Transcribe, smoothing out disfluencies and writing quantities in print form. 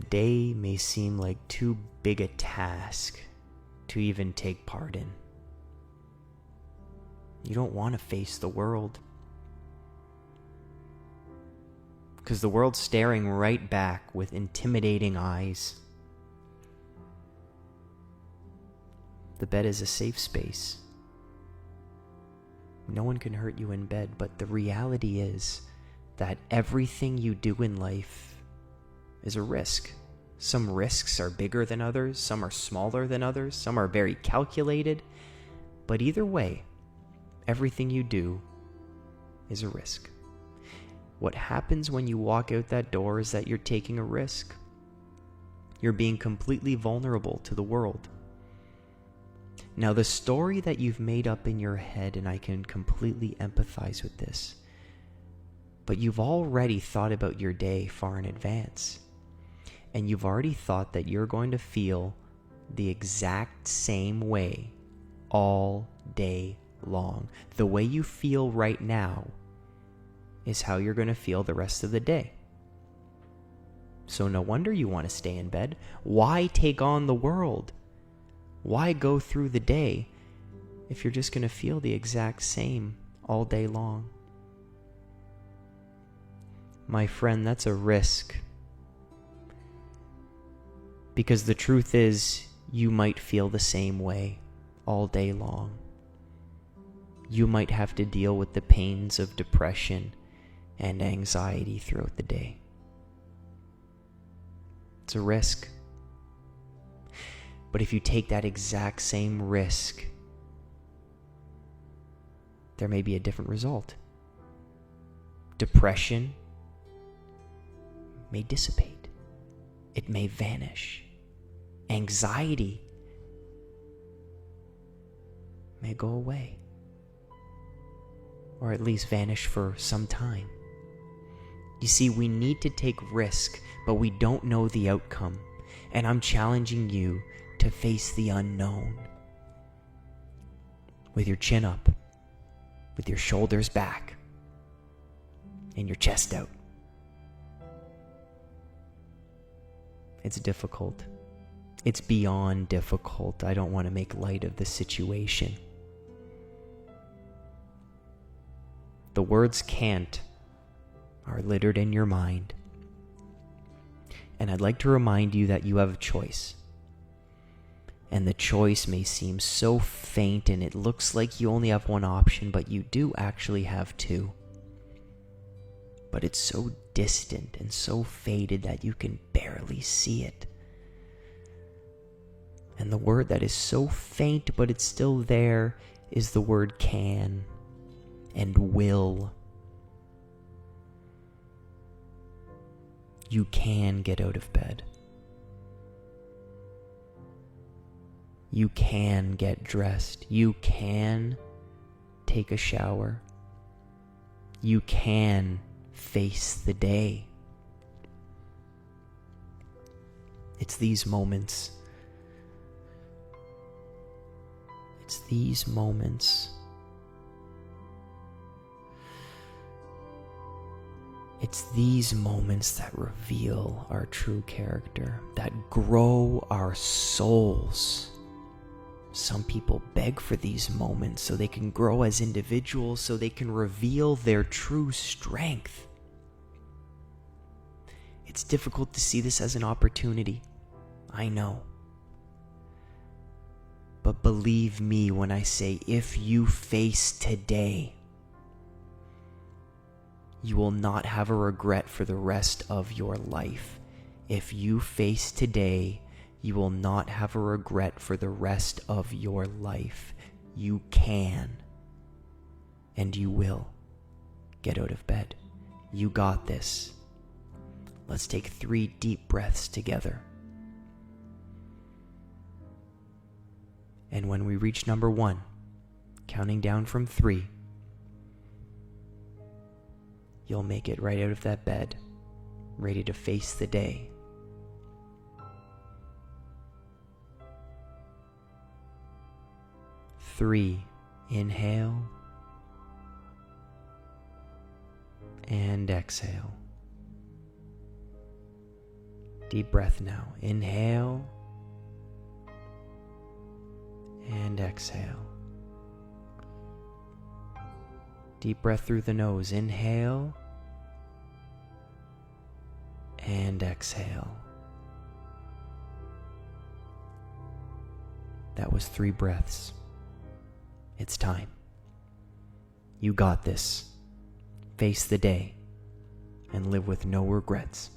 day may seem like too big a task to even take part in. You don't want to face the world, because the world's staring right back with intimidating eyes. The bed is a safe space. No one can hurt you in bed, but the reality is that everything you do in life is a risk. Some risks are bigger than others, some are smaller than others, some are very calculated, but either way, everything you do is a risk. What happens when you walk out that door is that you're taking a risk. You're being completely vulnerable to the world. Now, the story that you've made up in your head, and I can completely empathize with this, but you've already thought about your day far in advance. And you've already thought that you're going to feel the exact same way all day long. The way you feel right now is how you're going to feel the rest of the day. So no wonder you want to stay in bed. Why take on the world? Why go through the day if you're just going to feel the exact same all day long? My friend, that's a risk. Because the truth is, you might feel the same way all day long. You might have to deal with the pains of depression and anxiety throughout the day. It's a risk. But if you take that exact same risk, there may be a different result. Depression may dissipate. It may vanish. Anxiety may go away, or at least vanish for some time. You see, we need to take risk, but we don't know the outcome. And I'm challenging you to face the unknown with your chin up, with your shoulders back, and your chest out. It's difficult. It's beyond difficult. I don't want to make light of the situation. The words can't are littered in your mind. And I'd like to remind you that you have a choice. And the choice may seem so faint and it looks like you only have one option, but you do actually have two. But it's so distant and so faded that you can barely see it. And the word that is so faint, but it's still there, is the word can and will. You can get out of bed. You can get dressed. You can take a shower. You can face the day. It's these moments. It's these moments. It's these moments that reveal our true character, that grow our souls. Some people beg for these moments so they can grow as individuals, so they can reveal their true strength. It's difficult to see this as an opportunity. I know. But believe me when I say, if you face today, you will not have a regret for the rest of your life. If you face today, you will not have a regret for the rest of your life. You can, and you will, get out of bed. You got this. Let's take 3 deep breaths together. And when we reach number 1, counting down from 3, you'll make it right out of that bed, ready to face the day. 3, inhale and exhale. Deep breath now. Inhale and exhale. Deep breath through the nose. Inhale and exhale. That was 3 breaths. It's time. You got this. Face the day and live with no regrets.